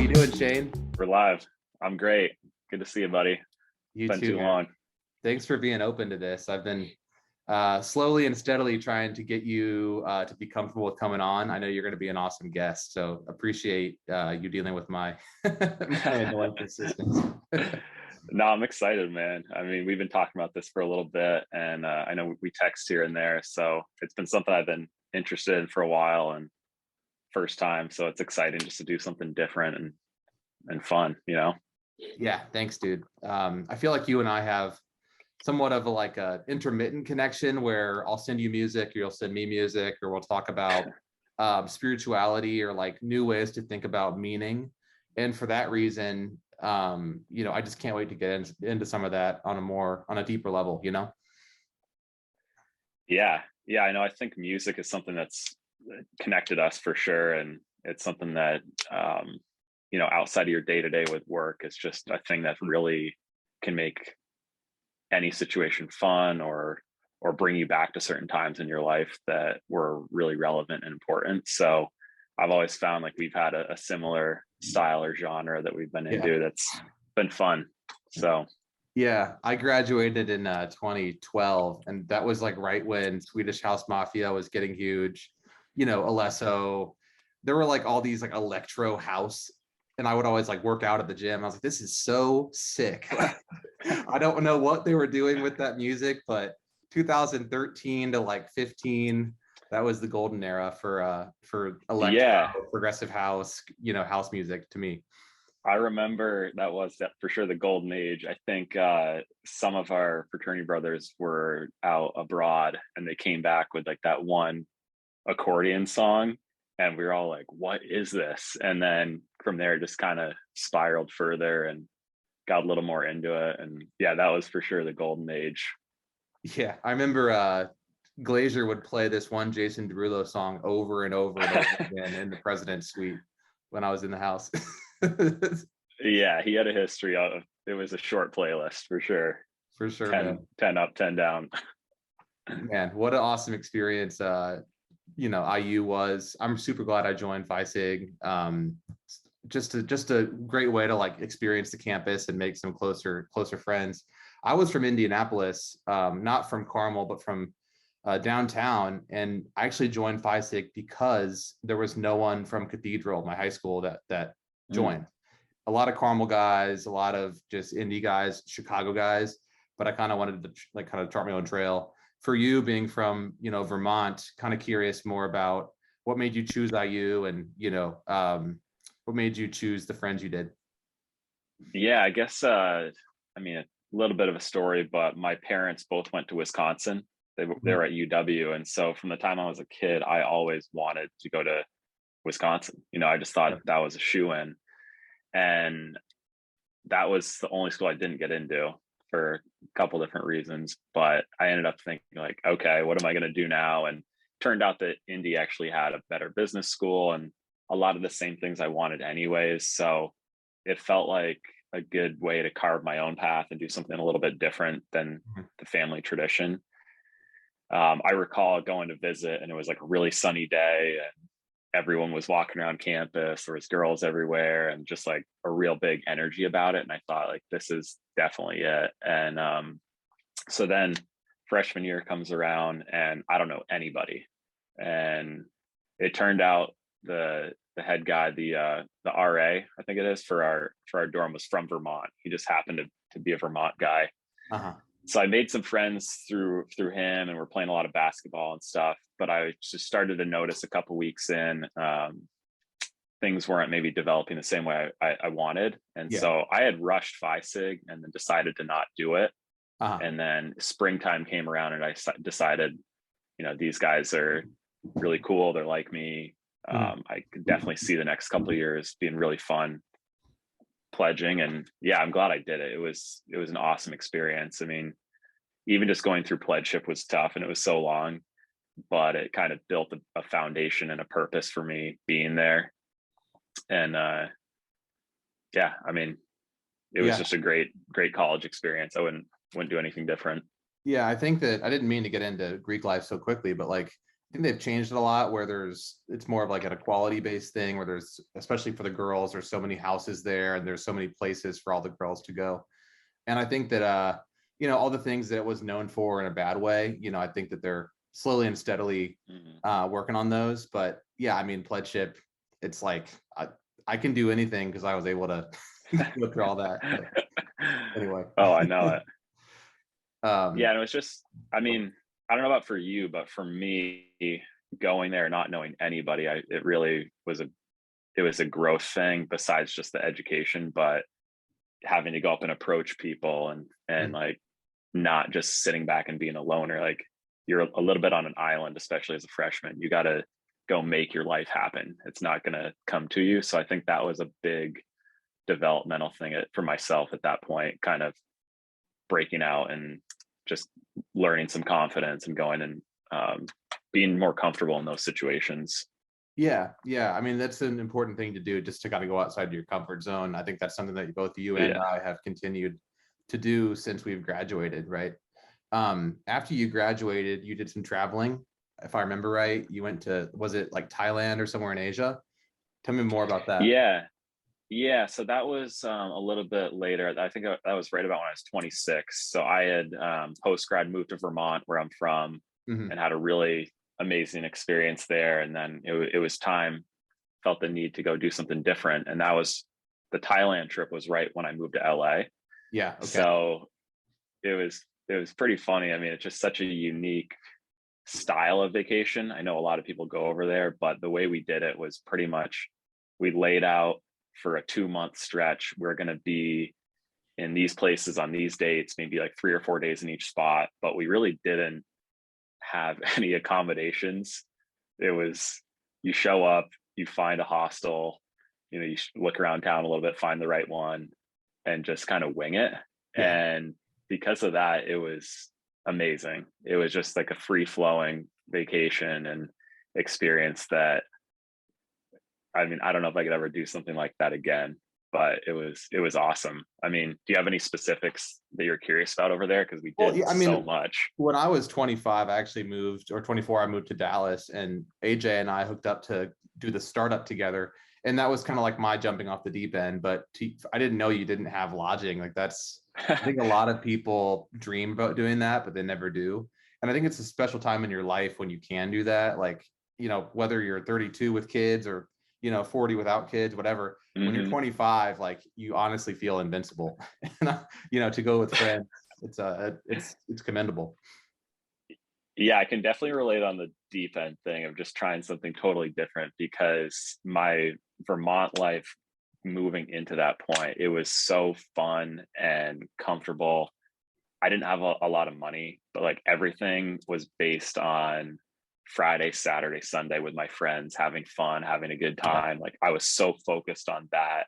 you doing, Shane? We're live. I'm great. Good to see you, buddy. You Been too, too man. long. Thanks for being open to this. I've been slowly and steadily trying to get you to be comfortable with coming on. I know you're going to be an awesome guest, so appreciate you dealing with my my annoying persistence. No, I'm excited, man. I mean, we've been talking about this for a little bit, and I know we text here and there, so it's been something I've been interested in for a while, and first time, so it's exciting just to do something different and fun, you know? Yeah, thanks, dude. I feel like you and I have somewhat of a intermittent connection where I'll send you music, or you'll send me music, or we'll talk about spirituality or like new ways to think about meaning. And for that reason, I just can't wait to get into some of that on a deeper level, Yeah, yeah, I know. I think music is something that's connected us for sure, and it's something that outside of your day to day with work, it's just a thing that really can make any situation fun or bring you back to certain times in your life that were really relevant and important. So I've always found like we've had a similar style or genre that we've been into that's been fun. So yeah, I graduated in 2012, and that was like right when Swedish House Mafia was getting huge. Alesso. There were like all these like electro house, and I would always like work out at the gym. I was like, this is so sick. I don't know what they were doing with that music, but 2013 to like 15, that was the golden era for electro, yeah, progressive house, house music to me. I remember that for sure the golden age. I think some of our fraternity brothers were out abroad and they came back with like that one accordion song, and we were all like, what is this? And then from there just kind of spiraled further and got a little more into it. And yeah, that was for sure the golden age. Yeah, I remember Glazier would play this one Jason Derulo song over and over and over again in the President's Suite when I was in the house. Yeah, he had a history of it. Was a short playlist for sure. For sure, 10, man. 10 up, 10 down. Man, what an awesome experience IU was. I'm super glad I joined FISIG. Just a great way to like experience the campus and make some closer friends. I was from Indianapolis, not from Carmel, but from downtown, and I actually joined FISIG because there was no one from Cathedral, my high school, that joined. A lot of Carmel guys, a lot of just Indy guys, Chicago guys, but I kind of wanted to like kind of chart my own trail. For you being from Vermont, kind of curious more about what made you choose IU, and what made you choose the friends you did. Yeah, I guess I mean a little bit of a story, but my parents both went to Wisconsin. They were at UW, and so from the time I was a kid, I always wanted to go to Wisconsin. I just thought that was a shoe-in, and that was the only school I didn't get into for a couple different reasons. But I ended up thinking like, okay, what am I going to do now? And turned out that Indy actually had a better business school and a lot of the same things I wanted anyways. So it felt like a good way to carve my own path and do something a little bit different than the family tradition. I recall going to visit, and it was like a really sunny day, and everyone was walking around campus. There was girls everywhere, and just like a real big energy about it. And I thought like, this is definitely it. And so then freshman year comes around, and I don't know anybody. And it turned out the head guy, the RA, I think it is, for our dorm, was from Vermont. He just happened to be a Vermont guy. So I made some friends through him, and we're playing a lot of basketball and stuff. But I just started to notice a couple weeks in, things weren't maybe developing the same way I wanted. And so I had rushed FISIG and then decided to not do it. And then springtime came around, and I decided, these guys are really cool. They're like me. I could definitely see the next couple of years being really fun pledging. And yeah, I'm glad I did it. It was an awesome experience. I mean, even just going through pledgeship was tough, and it was so long, but it kind of built a foundation and a purpose for me being there. And yeah, I mean, it was just a great college experience. I wouldn't do anything different. Yeah, I think that I didn't mean to get into Greek life so quickly, but like think they've changed it a lot where it's more of like an equality based thing where there's, especially for the girls, there's so many houses there and there's so many places for all the girls to go. And I think that, all the things that it was known for in a bad way, I think that they're slowly and steadily working on those. But yeah, I mean, pledgeship, it's like, I can do anything because I was able to go through all that. But anyway. Oh, I know it. um, Yeah, and it was just, I mean, I don't know about for you, but for me, going there, not knowing anybody, it really was a growth thing besides just the education, but having to go up and approach people and mhm. like not just sitting back and being a loner. Like you're a little bit on an island, especially as a freshman. You got to go make your life happen. It's not going to come to you. So I think that was a big developmental thing for myself at that point, kind of breaking out and just learning some confidence and going and being more comfortable in those situations. Yeah, yeah. I mean, that's an important thing to do, just to kind of go outside your comfort zone. I think that's something that both you and Yeah. I have continued to do since we've graduated, right? After you graduated, you did some traveling. If I remember right, you went to, was it like Thailand or somewhere in Asia? Tell me more about that. Yeah. Yeah. So that was a little bit later. I think that was right about when I was 26. So I had post grad moved to Vermont, where I'm from, Hmm. and had a really amazing experience there. And then it was time, felt the need to go do something different. And that was the Thailand trip was right when I moved to LA. Yeah. Okay. So it was pretty funny. I mean, it's just such a unique style of vacation. I know a lot of people go over there, but the way we did it was pretty much we laid out for a 2 month stretch. We're going to be in these places on these dates, maybe like 3 or 4 days in each spot, but we really didn't have any accommodations. It was you show up, you find a hostel, you look around town a little bit, find the right one, and just kind of wing it. Yeah. And because of that, it was amazing. It was just like a free flowing vacation and experience that, I mean, I don't know if I could ever do something like that again, but it was awesome. I mean, do you have any specifics that you're curious about over there? Because we Well, did yeah, I so mean, much. when I was 25, I actually moved, or 24, I moved to Dallas, and AJ and I hooked up to do the startup together. And that was kind of like my jumping off the deep end. But I didn't know you didn't have lodging. Like I think a lot of people dream about doing that, but they never do. And I think it's a special time in your life when you can do that. Like, whether you're 32 with kids or, 40 without kids, whatever. When you're Hmm. 25, like you honestly feel invincible. To go with friends, it's commendable. Yeah, I can definitely relate on the deep end thing of just trying something totally different, because my Vermont life moving into that point, it was so fun and comfortable. I didn't have a lot of money, but like everything was based on Friday, Saturday, Sunday with my friends, having fun, having a good Yeah. time. Like I was so focused on that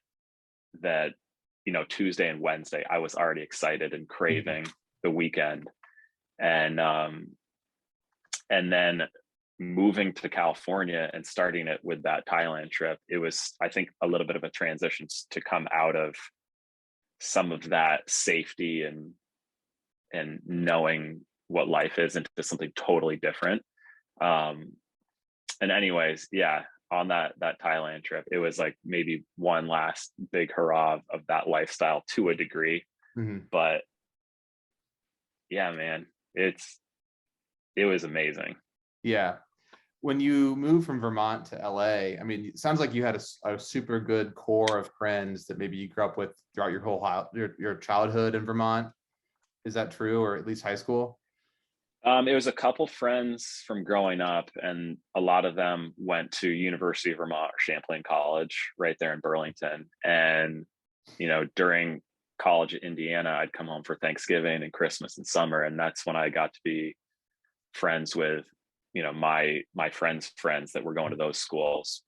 Tuesday and Wednesday, I was already excited and Mhm. craving the weekend. And then moving to California and starting it with that Thailand trip, it was, I think, a little bit of a transition to come out of some of that safety and knowing what life is into something totally different. Um, and anyways, yeah, on that Thailand trip, it was like maybe one last big hurrah of that lifestyle to a degree. Mhm. But yeah, man, it was amazing. Yeah. When you moved from Vermont to LA, I mean, it sounds like you had a super good core of friends that maybe you grew up with throughout your childhood in Vermont. Is that true, or at least high school? It was a couple friends from growing up, and a lot of them went to University of Vermont or Champlain College right there in Burlington. And during college at Indiana, I'd come home for Thanksgiving and Christmas and summer, and that's when I got to be friends with my friends that were going to those schools.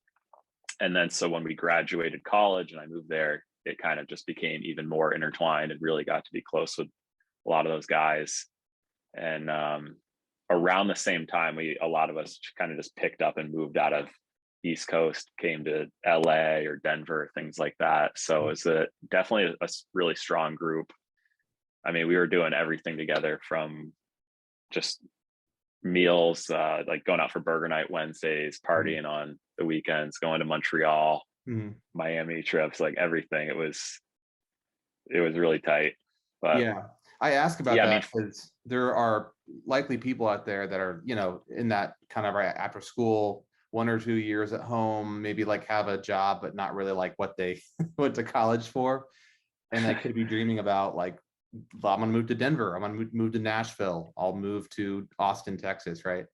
And then so when we graduated college and I moved there, it kind of just became even more intertwined and really got to be close with a lot of those guys. And around the same time, a lot of us kind of just picked up and moved out of East Coast, came to LA or Denver, things like that. So it's definitely a really strong group. I mean, we were doing everything together, from just meals, like going out for burger night Wednesdays, partying on the weekends, going to Montreal, Mhm. Miami trips, like everything. It was really tight. But Yeah, I ask about yeah, I that mean, because there are likely people out there that are, in that kind of right after school, 1 or 2 years at home, maybe like have a job, but not really like what they went to college for. And they could be dreaming about like, "Well, I'm gonna move to Denver. I'm gonna move to Nashville. I'll move to Austin, Texas," right?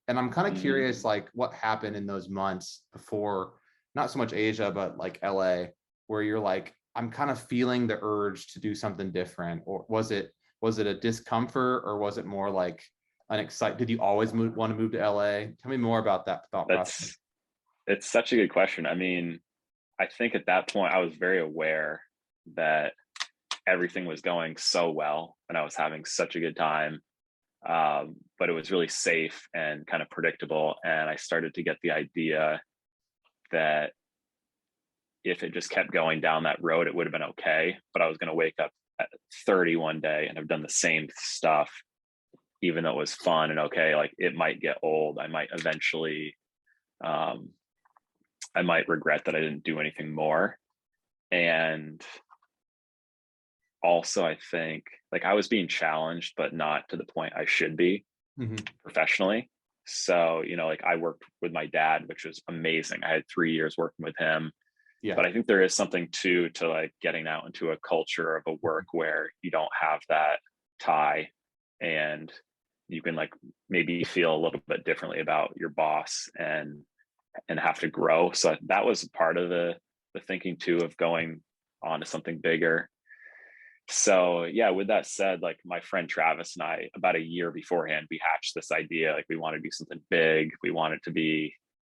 And I'm kind of mhm, curious, like what happened in those months before, not so much Asia, but like LA, where you're like, I'm kind of feeling the urge to do something different, or was it a discomfort, or was it more like an excite? Did you always want to move to LA? Tell me more about that thought process. that's it's such a good question. I mean, I think at that point I was very aware that everything was going so well and I was having such a good time. But it was really safe and kind of predictable. And I started to get the idea that if it just kept going down that road, it would have been okay. But I was going to wake up at 30 one day and have done the same stuff, even though it was fun and okay. Like it might get old. I might eventually, um, I might regret that I didn't do anything more. And also, I think like I was being challenged, but not to the point I should be Mhm. professionally. So, like I worked with my dad, which was amazing. I had 3 years working with him. Yeah. But I think there is something too to like getting out into a culture of a work where you don't have that tie and you can like maybe feel a little bit differently about your boss and have to grow. So that was part of the thinking too of going on to something bigger. So yeah, with that said, like my friend Travis and I, about a year beforehand, we hatched this idea. Like we want to do something big. We want it to be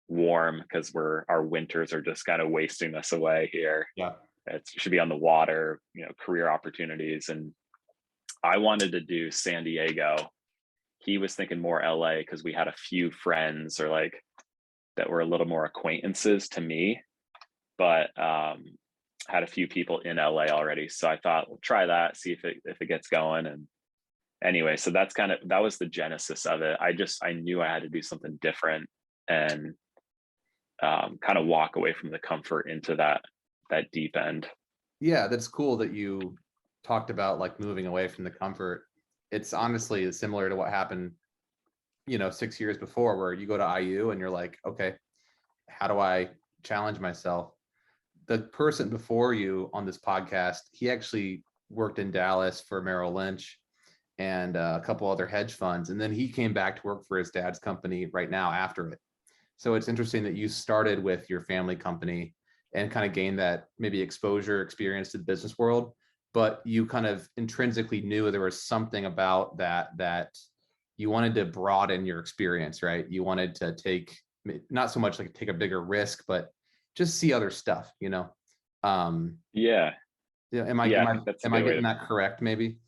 warm because our winters are just kind of wasting us away here. Yeah. It should be on the water, career opportunities. And I wanted to do San Diego. He was thinking more LA because we had a few friends or like that were a little more acquaintances to me, but had a few people in LA already. So I thought, we'll try that, see if it gets going. And anyway, so that was the genesis of it. I knew I had to do something different and kind of walk away from the comfort into that deep end. Yeah, that's cool that you talked about like moving away from the comfort. It's honestly similar to what happened, 6 years before, where you go to IU and you're like, okay, how do I challenge myself? The person before you on this podcast, he actually worked in Dallas for Merrill Lynch and a couple other hedge funds. And then he came back to work for his dad's company right now after it. So it's interesting that you started with your family company and kind of gained that maybe exposure experience to the business world, but you kind of intrinsically knew there was something about that you wanted to broaden your experience, right? You wanted to take, not so much like take a bigger risk, but just see other stuff, Yeah. Yeah, am I Yeah, am I I think that's a am I good way getting to that correct? Maybe.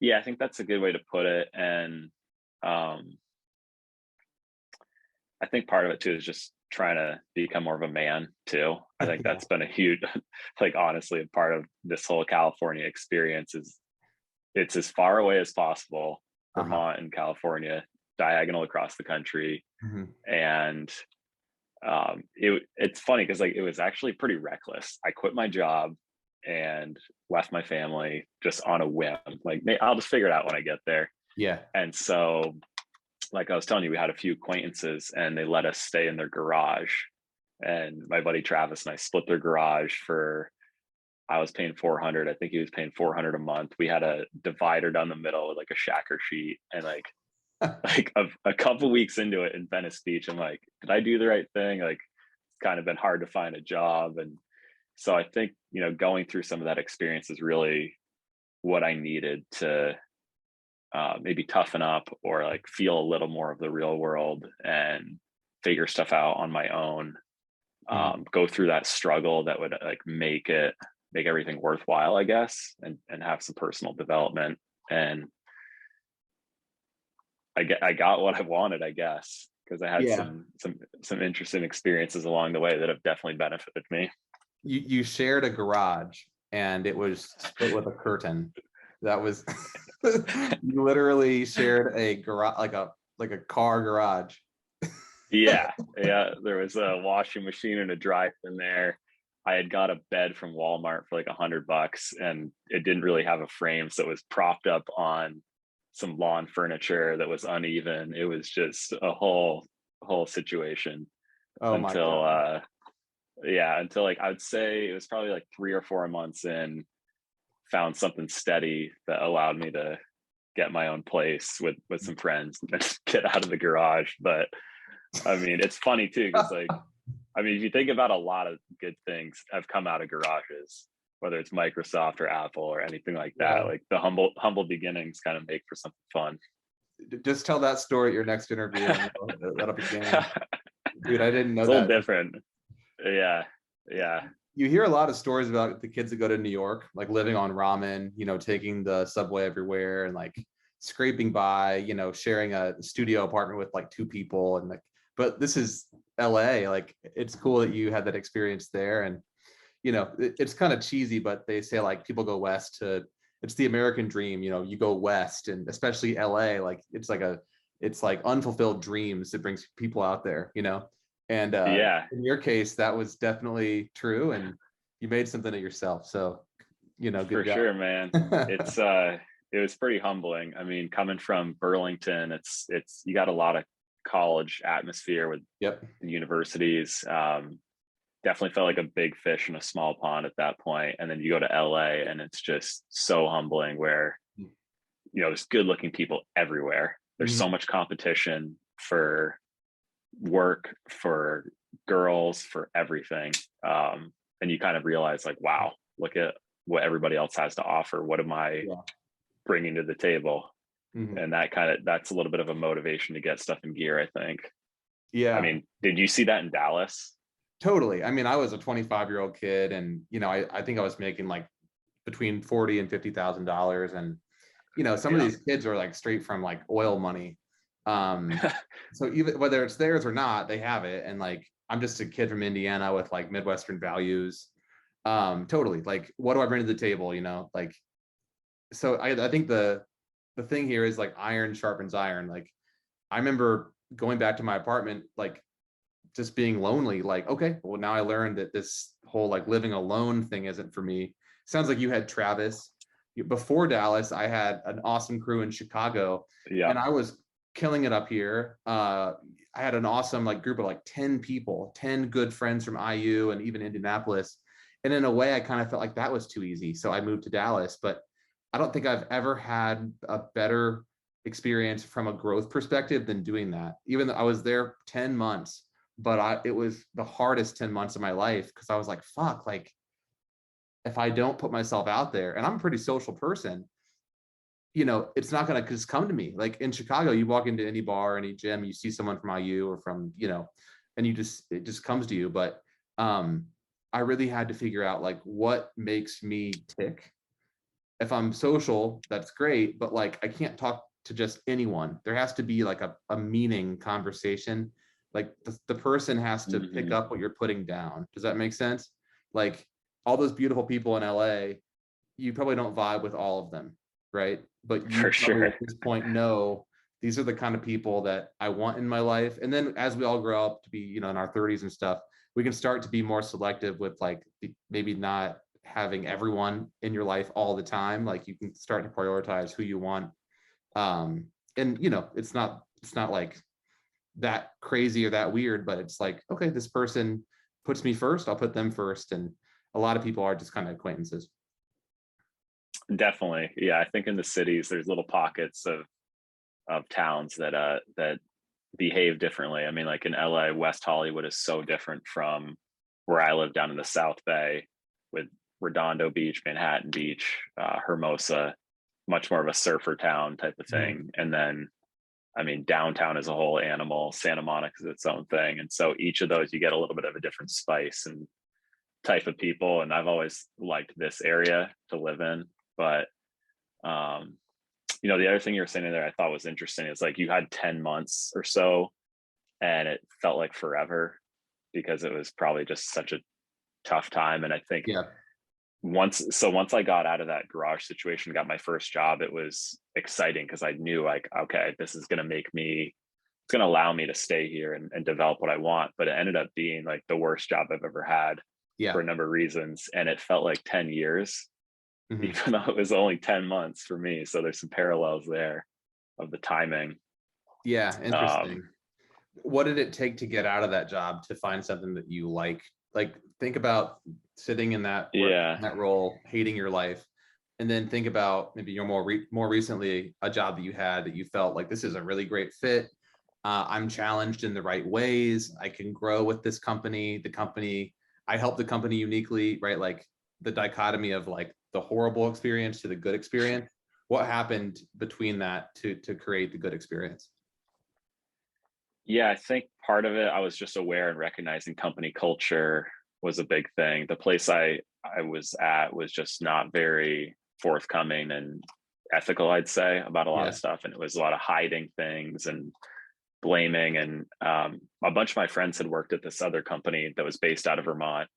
yeah, I think that's a good way to put it. And um I think part of it too is just trying to become more of a man too. I think Yeah. that's been a huge like honestly a part of this whole California experience is it's as far away as possible, Uh-huh. Vermont and California, diagonal across the country. Mhm. And it's funny because like it was actually pretty reckless. I quit my job and left my family just on a whim. Like I'll just figure it out when I get there. Yeah. And so, like I was telling you, we had a few acquaintances and they let us stay in their garage. And my buddy Travis and I split their garage for I was paying 400. I think he was paying 400 a month. We had a divider down the middle with like a shacker sheet and like a couple weeks into it in Venice Beach, I'm like, did I do the right thing? Like, it's kind of been hard to find a job. And so I think, going through some of that experience is really what I needed to maybe toughen up or like feel a little more of the real world and figure stuff out on my own. Mhm. Go through that struggle that would like make everything worthwhile, I guess, and have some personal development. And I got what I wanted, I guess, because I had Yeah. some interesting experiences along the way that have definitely benefited me. You shared a garage and it was split with a curtain. That was you literally shared a garage, like like a car garage. Yeah, yeah. There was a washing machine and a dryer in there. I had got a bed from Walmart for like $100, and it didn't really have a frame, so it was propped up on some lawn furniture that was uneven. It was just a whole situation Oh my until God. yeah, until like I would say it was probably like 3 or 4 months in, found something steady that allowed me to get my own place with some friends and get out of the garage. But I mean, it's funny too, because like, I mean, if you think about, a lot of good things have come out of garages, whether it's Microsoft or Apple or anything like that. Yeah. Like the humble beginnings kind of make for something fun. Just tell that story at your next interview, and that'll be game. It's Dude, I didn't know a little that. different. Yeah, yeah, You hear a lot of stories about the kids that go to New York, like living on ramen, taking the subway everywhere and like scraping by, sharing a studio apartment with like two people. And like, but this is LA. Like, it's cool that you had that experience there. And, it's kind of cheesy, but they say like people go west it's the American dream, you go west, and especially LA, like it's like unfulfilled dreams that brings people out there. And yeah, in your case, that was definitely true, and you made something of yourself. So, good for job. sure, man. It's it was pretty humbling. I mean, coming from Burlington, it's you got a lot of college atmosphere with Yep. universities. Definitely felt like a big fish in a small pond at that point. And then you go to LA, and it's just so humbling, where there's good looking people everywhere. There's Mhm. so much competition for work, for girls, for everything. And you kind of realize like, wow, look at what everybody else has to offer. What am I Yeah. bringing to the table? Mhm. And that's a little bit of a motivation to get stuff in gear, I think. I Yeah, mean, did you see that in Dallas? totally. I mean, I was a 25-year-old kid, and I think I was making like between 40 and $50,000, and some of Yeah. these kids are like straight from like oil money. So even whether it's theirs or not, they have it. And like, I'm just a kid from Indiana with like Midwestern values. Totally. Like, what do I bring to the table? Like, so I think the thing here is like iron sharpens iron. Like, I remember going back to my apartment, like just being lonely. Like, okay, well, now I learned that this whole like living alone thing isn't for me. Sounds like you had Travis. Before Dallas, I had an awesome crew in Chicago, Yeah. and I was killing it up here. I had an awesome like group of like 10 people, 10 good friends from IU and even Indianapolis. And in a way, I kind of felt like that was too easy. So I moved to Dallas, but I don't think I've ever had a better experience from a growth perspective than doing that. Even though I was there 10 months, but it was the hardest 10 months of my life, because I was like, fuck, like if I don't put myself out there, and I'm a pretty social person, it's not going to just come to me. Like in Chicago, you walk into any bar, any gym, you see someone from IU or from, and it just comes to you. But I really had to figure out like what makes me tick. If I'm social, that's great, but like I can't talk to just anyone. There has to be like a meaning conversation. Like the person has to pick Mm-hmm. up what you're putting down. Does that make sense? Like all those beautiful people in LA, you probably don't vibe with all of them, right? But you For probably sure. at this point know these are the kind of people that I want in my life. And then as we all grow up to be, in our 30s and stuff, we can start to be more selective with like maybe not having everyone in your life all the time. Like you can start to prioritize who you want. And it's not like that crazy or that weird, but it's like, okay, this person puts me first, I'll put them first. And a lot of people are just kind of acquaintances. Definitely. Yeah. I think in the cities, there's little pockets of towns that behave differently. I mean, like in LA, West Hollywood is so different from where I live down in the South Bay, with Redondo Beach, Manhattan Beach, Hermosa, much more of a surfer town type of Mhm. thing. And then, I mean, downtown is a whole animal. Santa Monica is its own thing. And so each of those, you get a little bit of a different spice and type of people. And I've always liked this area to live in. But um, the other thing you were saying there I thought was interesting is like you had 10 months or so, and it felt like forever, because it was probably just such a tough time. And I think Yeah. once I got out of that garage situation, got my first job, it was exciting, because I knew like, okay, this is going to make me it's going to allow me to stay here and develop what I want. But it ended up being like the worst job I've ever had for Yeah. a number of reasons. And it felt like 10 years, Hmm. even though it was only 10 months for me. So there's some parallels there of the timing. Yeah. Um, Interesting. What did it take to get out of that job to find something that you like? Like, think about sitting in that work, yeah. in that role, hating your life, and then think about maybe your more recently a job that you had that you felt like this is a really great fit. I'm challenged in the right ways. I can grow with this company. The company, I help the company uniquely, right? Like the dichotomy of like the horrible experience to the good experience. What happened between that to create the good experience? Yeah, I think part of it, I was just aware and recognizing company culture was a big thing. The place I was at was just not very forthcoming and ethical, I'd say, about a lot of Yeah. stuff. And it was a lot of hiding things and blaming. And a bunch of my friends had worked at this other company that was based out of Vermont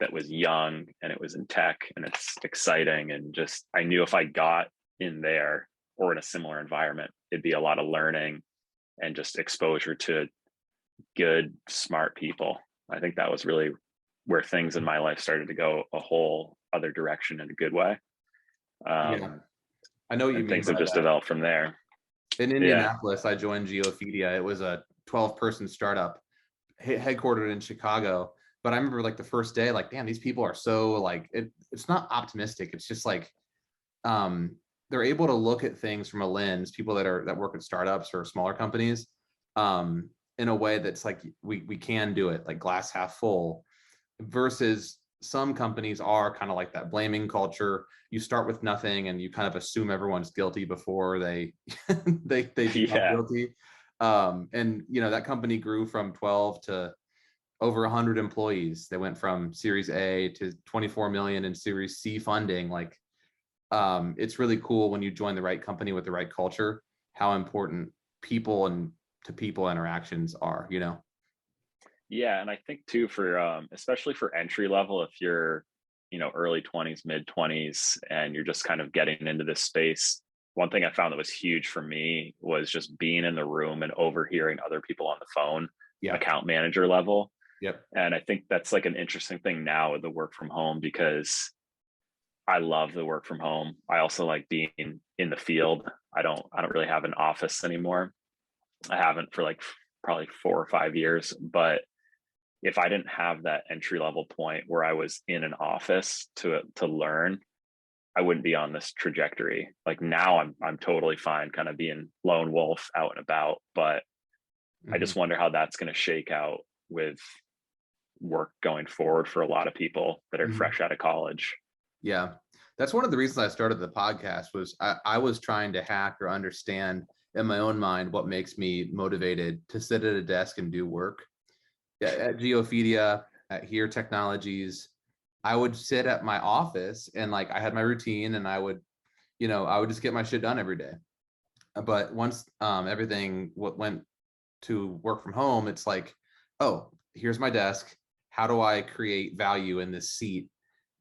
that was young and it was in tech and it's exciting. And just, I knew if I got in there or in a similar environment, it'd be a lot of learning and just exposure to good, smart people. I think that was really where things in my life started to go a whole other direction in a good way. Yeah. Um, I know what you and mean things have by just that. developed from there. In Yeah. Indianapolis, I joined Geophedia. It was a 12-person startup headquartered in Chicago. But I remember like the first day, like, damn, these people are so like it's not optimistic. It's just like um they're able to look at things from a lens, people that work at startups or smaller companies, um, in a way that's like we can do it, like glass half full, versus some companies are kind of like that blaming culture. You start with nothing and you kind of assume everyone's guilty before they they become Yeah. guilty. And you know that company grew from 12 to over 100 employees. They went from Series A to 24 million in Series C funding. Like, it's really cool when you join the right company with the right culture, how important people and to people interactions are, you know? Yeah. And I think too, for especially for entry level, if you're, early 20s, mid 20s, and you're just kind of getting into this space, one thing I found that was huge for me was just being in the room and overhearing other people on the phone, Yeah. account manager level. Yep. And I think that's like an interesting thing now with the work from home, because I love the work from home. I also like being in the field. I don't really have an office anymore. I haven't for like probably 4 or 5 years. But if I didn't have that entry level point where I was in an office to learn, I wouldn't be on this trajectory. Like now I'm totally fine kind of being lone wolf out and about, but I Hmm. just wonder how that's going to shake out with work going forward for a lot of people that are Hmm. fresh out of college. Yeah. That's one of the reasons I started the podcast was I was trying to hack or understand in my own mind what makes me motivated to sit at a desk and do work. Yeah, at Geophedia, at Here Technologies, I would sit at my office and like I had my routine and I would just get my shit done every day. But once everything went to work from home, it's like, oh, here's my desk. How do I create value in this seat?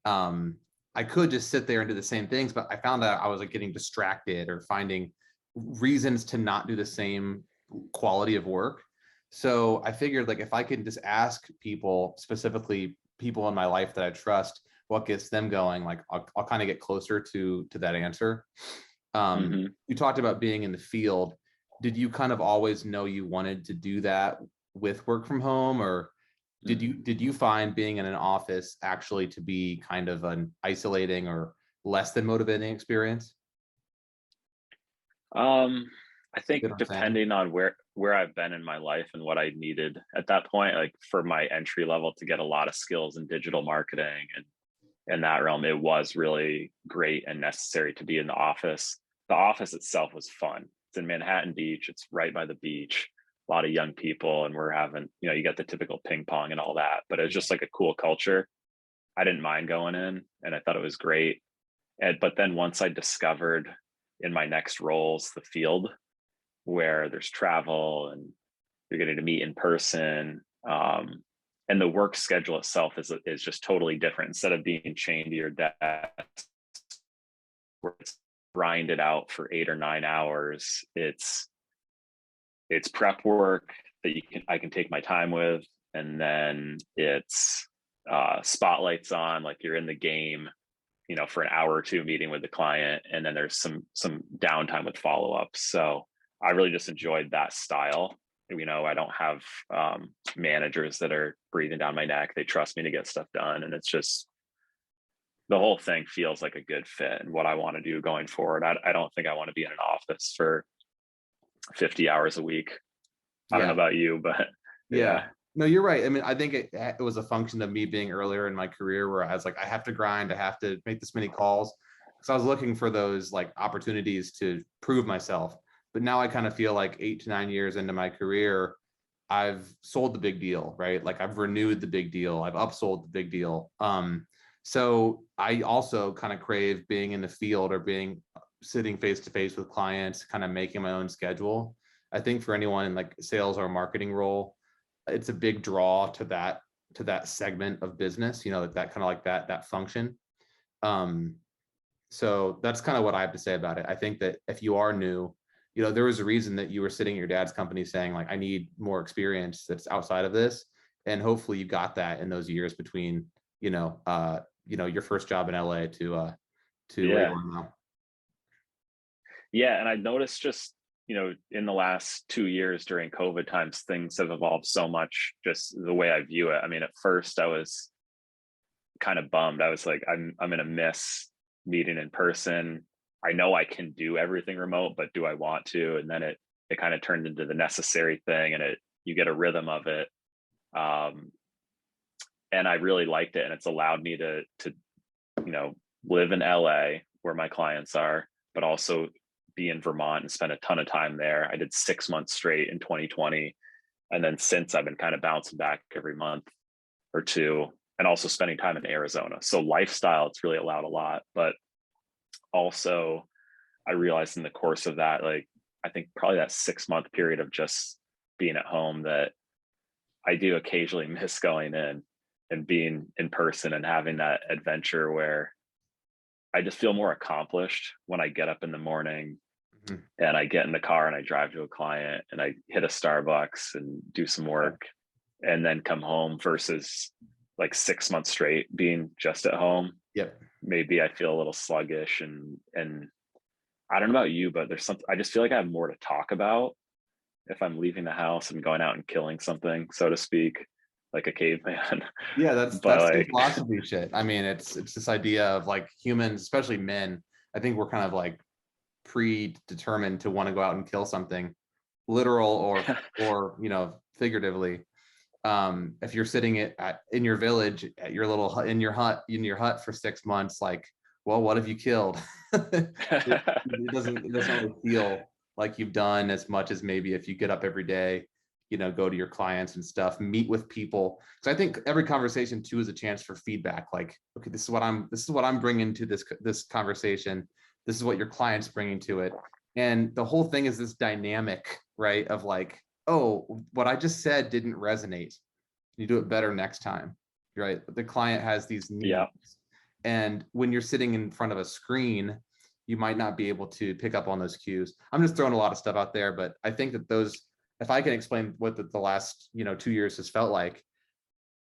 um, I could just sit there and do the same things, but I found out I was like getting distracted or finding reasons to not do the same quality of work. So I figured like if I can just ask people, specifically people in my life that I trust, what gets them going, like I'll kind of get closer to that answer. Mm-hmm. You talked about being in the field. Did you kind of always know you wanted to do that with work from home, or did you find being in an office actually to be kind of an isolating or less than motivating experience? Um, I think You know what I'm saying? depending on where I've been in my life and what I needed at that point, like for my entry level to get a lot of skills in digital marketing and in that realm, it was really great and necessary to be in the office. The office itself was fun. It's in Manhattan Beach. It's right by the beach. A lot of young people, and we're having, you get the typical ping pong and all that. But it was just like a cool culture. I didn't mind going in, and I thought it was great. But then once I discovered in my next roles the field where there's travel and you're getting to meet in person, and the work schedule itself is just totally different. Instead of being chained to your desk where it's grinded out for 8 or 9 hours, it's it's prep work that I can take my time with, and then it's spotlights on, like you're in the game, for an hour or two meeting with the client, and then there's some downtime with follow-ups. So I really just enjoyed that style. I don't have managers that are breathing down my neck. They trust me to get stuff done, and it's just, the whole thing feels like a good fit and what I want to do going forward. I don't think I want to be in an office for 50 hours a week. I don't know about you, but yeah. No, you're right. I mean, I think it was a function of me being earlier in my career where I was like, I have to grind, I have to make this many calls. So I was looking for those like opportunities to prove myself. But now I kind of feel like 8 to 9 years into my career, I've sold the big deal, right? Like I've renewed the big deal, I've upsold the big deal. So I also kind of crave being in the field or sitting face to face with clients, kind of making my own schedule. I think for anyone in like sales or marketing role, it's a big draw to that segment of business, that kind of like that function. So that's kind of what I have to say about it. I think that if you are new, there was a reason that you were sitting in your dad's company saying like, I need more experience that's outside of this. And hopefully you got that in those years between, your first job in LA to where you yeah. are now. Yeah. And I noticed just, in the last 2 years during COVID times, things have evolved so much, just the way I view it. I mean, at first I was kind of bummed. I was like, I'm going to miss meeting in person. I know I can do everything remote, but do I want to? And then it kind of turned into the necessary thing, and you get a rhythm of it. And I really liked it. And it's allowed me to live in LA where my clients are, but also be in Vermont and spend a ton of time there. I did 6 months straight in 2020. And then since, I've been kind of bouncing back every month or two, and also spending time in Arizona. So lifestyle, it's really allowed a lot. But also I realized in the course of that, like, I think probably that 6 month period of just being at home, that I do occasionally miss going in and being in person and having that adventure where I just feel more accomplished when I get up in the morning and I get in the car and I drive to a client and I hit a Starbucks and do some work and then come home, versus like 6 months straight being just at home. Yep. Maybe I feel a little sluggish, and I don't know about you, but there's something, I just feel like I have more to talk about if I'm leaving the house and going out and killing something, so to speak, like a caveman. Yeah, that's But some like, philosophy shit. I mean, it's this idea of like humans, especially men. I think we're kind of like predetermined to want to go out and kill something, literal or figuratively. If you're sitting in your village at your little in your hut for 6 months, like, well, what have you killed? it doesn't really feel like you've done as much as maybe if you get up every day, go to your clients and stuff, meet with people. Because I think every conversation too is a chance for feedback. Like, okay, this is what I'm bringing to this conversation. This is what your client's bringing to it. And the whole thing is this dynamic, right? Of like, oh, what I just said didn't resonate. You do it better next time, right? The client has these needs. yeah. And when you're sitting in front of a screen, you might not be able to pick up on those cues. I'm just throwing a lot of stuff out there, but I think that if I can explain what the last 2 years has felt like,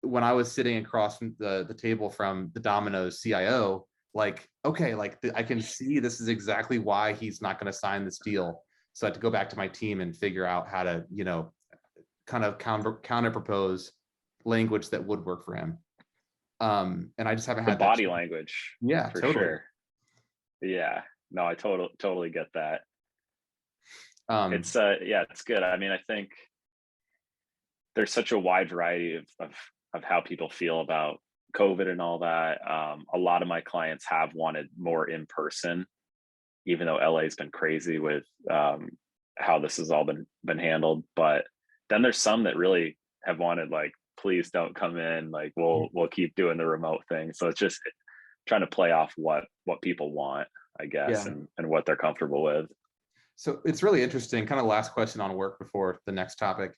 when I was sitting across from the table from the Domino's CIO, like, okay, like I can see this is exactly why he's not going to sign this deal. So I had to go back to my team and figure out how to, kind of counter propose language that would work for him. And I just haven't The had body that. language. Yeah, For totally. sure. Yeah. No, I totally get that. It's it's good. I mean, I think there's such a wide variety of how people feel about COVID and all that. A lot of my clients have wanted more in person, even though LA has been crazy with how this has all been handled. But then there's some that really have wanted, like, please don't come in. Like, we'll keep doing the remote thing. So it's just trying to play off what people want, I guess, Yeah. and what they're comfortable with. So it's really interesting. Kind of last question on work before the next topic.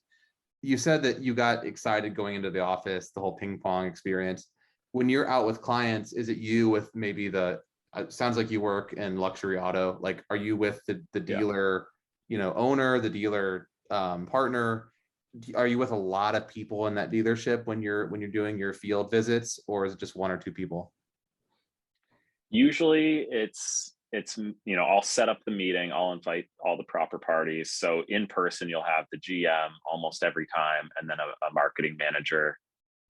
You said that you got excited going into the office, the whole ping pong experience. When you're out with clients, is it you with maybe it sounds like you work in luxury auto. Like, are you with the Yeah. dealer, owner, the dealer partner? Are you with a lot of people in that dealership when you're doing your field visits, or is it just one or two people? Usually it's I'll set up the meeting, I'll invite all the proper parties. So in person, you'll have the GM almost every time, and then a marketing manager.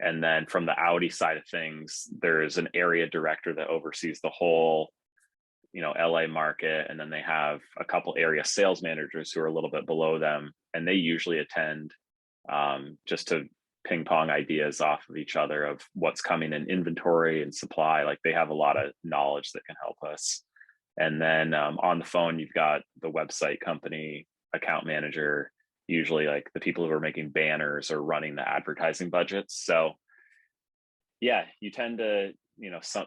And then from the Audi side of things, there's an area director that oversees the whole, LA market. And then they have a couple area sales managers who are a little bit below them. And they usually attend just to ping pong ideas off of each other of what's coming in inventory and supply. Like they have a lot of knowledge that can help us. And then on the phone, you've got the website company account manager, usually like the people who are making banners or running the advertising budgets. So yeah, you tend to,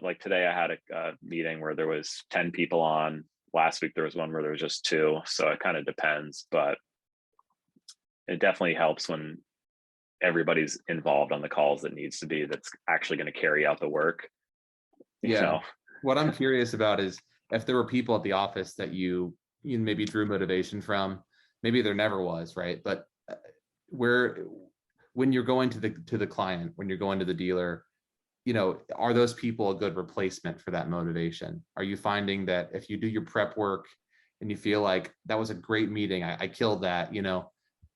like today I had a meeting where there was 10 people on. Last week there was one where there was just two. So it kind of depends, but it definitely helps when everybody's involved on the calls that needs to be, that's actually going to carry out the work. Yeah. What I'm curious about is if there were people at the office that you maybe drew motivation from. Maybe there never was, right? But when you're going to the client, when you're going to the dealer, are those people a good replacement for that motivation? Are you finding that if you do your prep work and you feel like that was a great meeting, I killed that,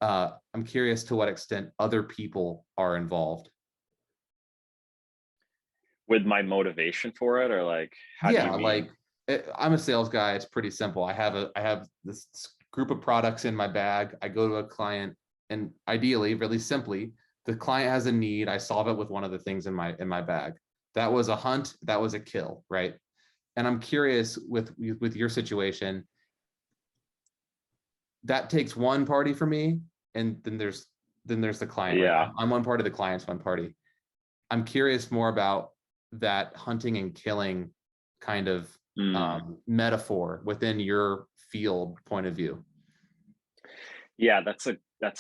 I'm curious to what extent other people are involved with my motivation for it, or like, how do you mean? Like I'm a sales guy. It's pretty simple. I have this group of products in my bag. I go to a client, and ideally, really simply, the client has a need. I solve it with one of the things in my bag. That was a hunt. That was a kill, right? And I'm curious with your situation. That takes one party for me, and then there's the client. Yeah. Right? I'm one part of the client's one party. I'm curious more about that hunting and killing kind of metaphor within your field point of view. Yeah, that's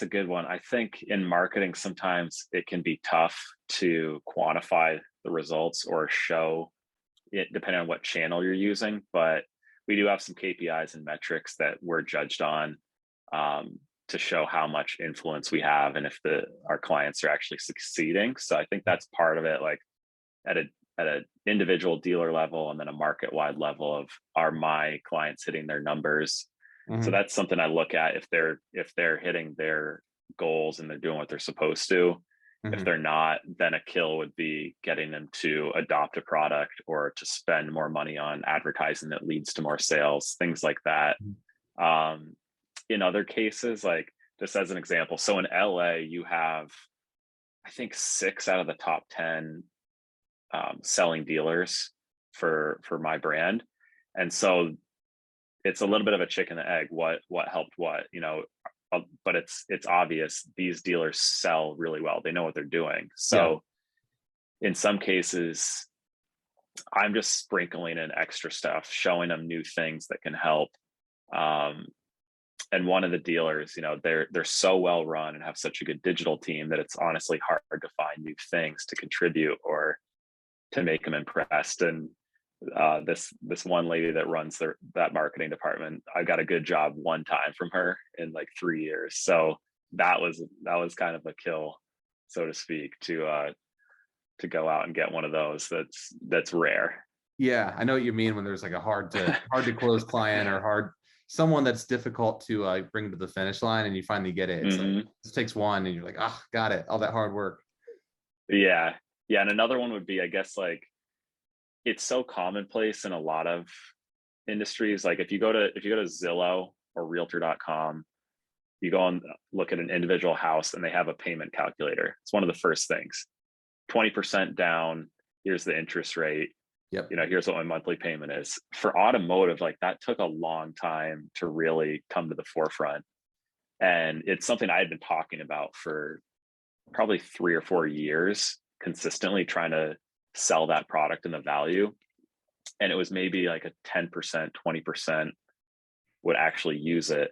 a good one. I think in marketing, sometimes it can be tough to quantify the results or show it depending on what channel you're using, but we do have some KPIs and metrics that we're judged on to show how much influence we have and if our clients are actually succeeding. So I think that's part of it, like at an individual dealer level and then a market wide level of, are my clients hitting their numbers? Mm-hmm. So that's something I look at. If they're hitting their goals and they're doing what they're supposed to. Mm-hmm. If they're not, then a kill would be getting them to adopt a product or to spend more money on advertising that leads to more sales, things like that. Mm-hmm. In other cases, like just as an example, so in LA, you have, I think 6 out of the top 10 selling dealers for my brand. And so it's a little bit of a chicken and egg, what helped what, but it's obvious these dealers sell really well. They know what they're doing. So in some cases, I'm just sprinkling in extra stuff, showing them new things that can help. And one of the dealers, they're so well run and have such a good digital team that it's honestly hard to find new things to contribute or to make them impressed. And this one lady that runs that marketing department, I got a good job one time from her in like 3 years. So that was kind of a kill, so to speak, to go out and get one of those. That's rare. Yeah, I know what you mean when there's like a hard to close client or someone that's difficult to bring to the finish line, and you finally get it. It's like, this takes one, and you're like, got it. All that hard work. Yeah. And another one would be, I guess, like, it's so commonplace in a lot of industries. Like if you go to Zillow or realtor.com, you go and look at an individual house and they have a payment calculator. It's one of the first things. 20% down, here's the interest rate. Yep. Here's what my monthly payment is. For automotive, like that took a long time to really come to the forefront. And it's something I had been talking about for probably 3 or 4 years, consistently trying to sell that product and the value. And it was maybe like a 10%, 20% would actually use it.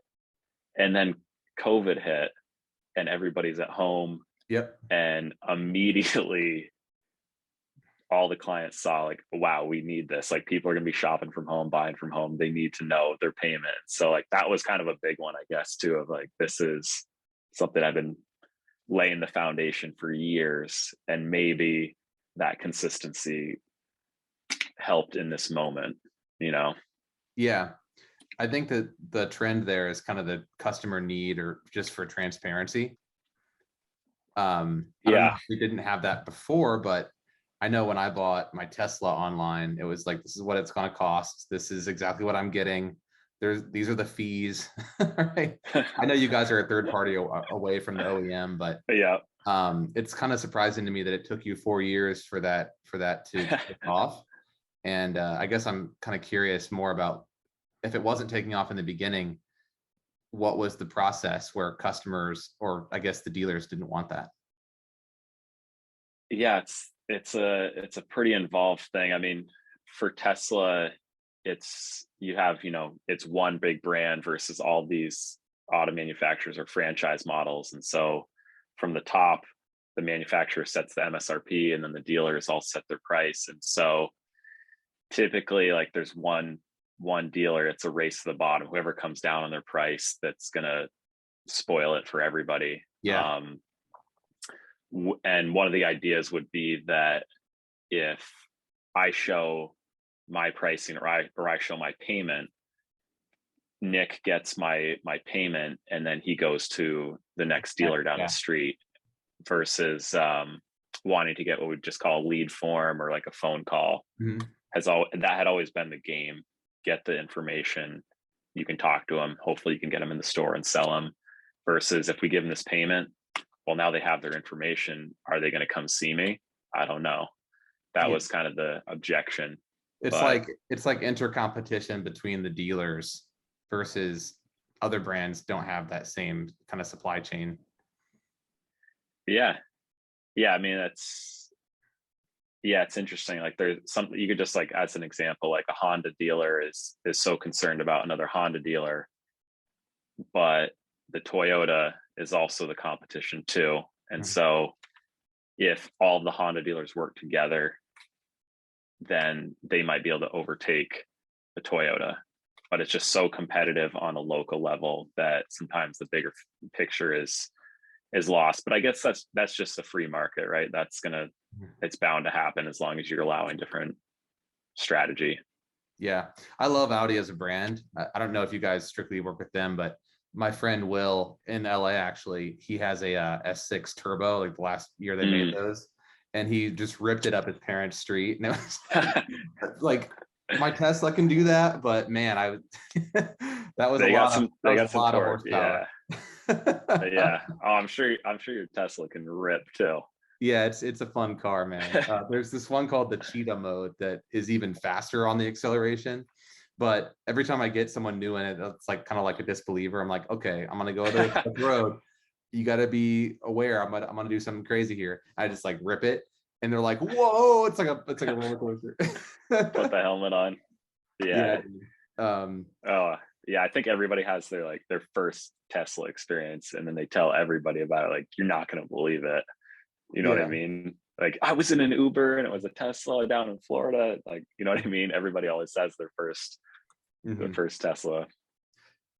And then COVID hit and everybody's at home. Yep. And immediately all the clients saw like, wow, we need this. Like people are going to be shopping from home, buying from home. They need to know their payment. So like that was kind of a big one, I guess, too, of like, this is something I've been laying the foundation for years, and maybe that consistency helped in this moment, you know? Yeah. I think that the trend there is kind of the customer need or just for transparency. I don't know Yeah. if we didn't have that before, but I know when I bought my Tesla online, it was like, this is what it's going to cost. This is exactly what I'm getting. These are the fees, right? I know you guys are a third party away from the OEM, but Yeah. it's kind of surprising to me that it took you 4 years for that to take off. And I guess I'm kind of curious more about, if it wasn't taking off in the beginning, what was the process where customers, or I guess the dealers, didn't want that? Yeah, it's a pretty involved thing. I mean, for Tesla, it's you have, it's one big brand versus all these auto manufacturers or franchise models. And so from the top, the manufacturer sets the MSRP and then the dealers all set their price. And so typically, like, there's one dealer, it's a race to the bottom. Whoever comes down on their price, that's gonna spoil it for everybody. Yeah. And one of the ideas would be that if I show my pricing, or I show my payment, Nick gets my payment, and then he goes to the next dealer down Yeah. the street, versus wanting to get what we just call a lead form or like a phone call. Mhm. That had always been the game. Get the information, you can talk to them, hopefully you can get them in the store and sell them, versus if we give them this payment, well, now they have their information, are they going to come see me? I don't know. That Yeah. was kind of the objection. It's But like intercompetition between the dealers versus other brands don't have that same kind of supply chain. yeah, I mean, it's interesting. Like, there's something you could just, like, as an example, like a Honda dealer is so concerned about another Honda dealer, but the Toyota is also the competition too. And Mhm. so if all of the Honda dealers work together, then they might be able to overtake the Toyota. But it's just so competitive on a local level that sometimes the bigger picture is lost. But I guess that's just a free market, right? It's bound to happen as long as you're allowing different strategy. Yeah, I love Audi as a brand. I don't know if you guys strictly work with them, but my friend Will in LA, actually, he has a S6 Turbo, like the last year they made those, and he just ripped it up his parents' street. And it was like, my Tesla can do that, but man, that was They got some a lot of torque. horsepower. Yeah. Oh, I'm sure your Tesla can rip too. Yeah, it's a fun car, man. There's this one called the Cheetah mode that is even faster on the acceleration. But every time I get someone new in it, it's like kind of like a disbeliever. I'm like, okay, I'm gonna go to the road. You got to be aware. I'm gonna do something crazy here. I just like rip it, and they're like, whoa! It's like a roller coaster. Put the helmet on. Yeah. Yeah. Oh, yeah. I think everybody has their first Tesla experience, and then they tell everybody about it. Like, you're not gonna believe it. You know what I Yeah. mean? Like, I was in an Uber and it was a Tesla down in Florida. Like, you know what I mean? Everybody always says their first Tesla.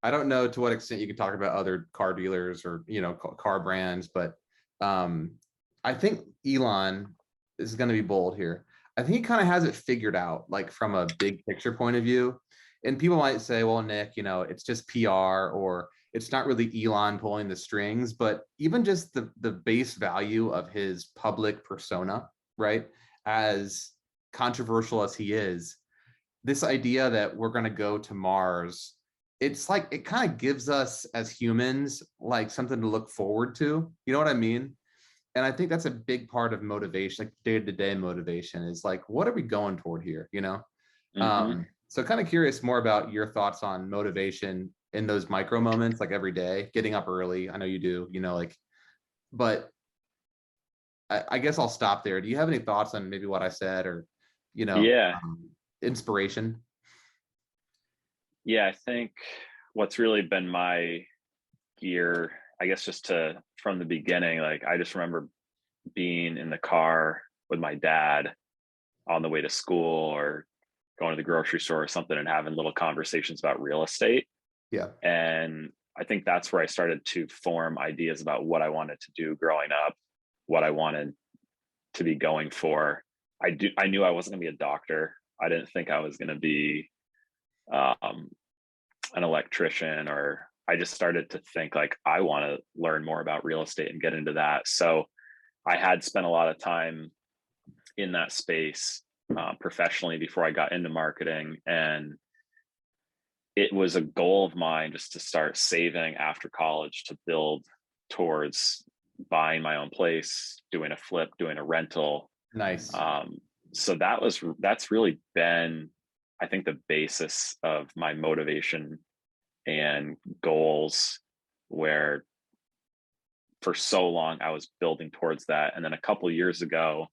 I don't know to what extent you can talk about other car dealers or car brands, but I think Elon is going to be bold here. I think he kind of has it figured out, like from a big picture point of view. And people might say, well, Nick, it's just PR, or it's not really Elon pulling the strings, but even just the base value of his public persona, right? As controversial as he is, this idea that we're going to go to Mars, it's like, it kind of gives us as humans like something to look forward to. You know what I mean? And I think that's a big part of motivation, like day-to-day motivation, is like, what are we going toward here? Mm-hmm. So kind of curious more about your thoughts on motivation in those micro moments, like every day, getting up early. I know you do, but I guess I'll stop there. Do you have any thoughts on maybe what I said, or, you know, Yeah. um, inspiration? Yeah. I think what's really been my gear, I guess, from the beginning, like, I just remember being in the car with my dad on the way to school or going to the grocery store or something, and having little conversations about real estate. Yeah. And I think that's where I started to form ideas about what I wanted to do growing up, what I wanted to be going for. I knew I wasn't gonna be a doctor. I didn't think I was gonna be um, an electrician, or I just started to think like I want to learn more about real estate and get into that. So I had spent a lot of time in that space professionally before I got into marketing, and it was a goal of mine just to start saving after college to build towards buying my own place, doing a flip, doing a rental. Nice. So that's really been, I think, the basis of my motivation and goals, where for so long I was building towards that. And then a couple of years ago,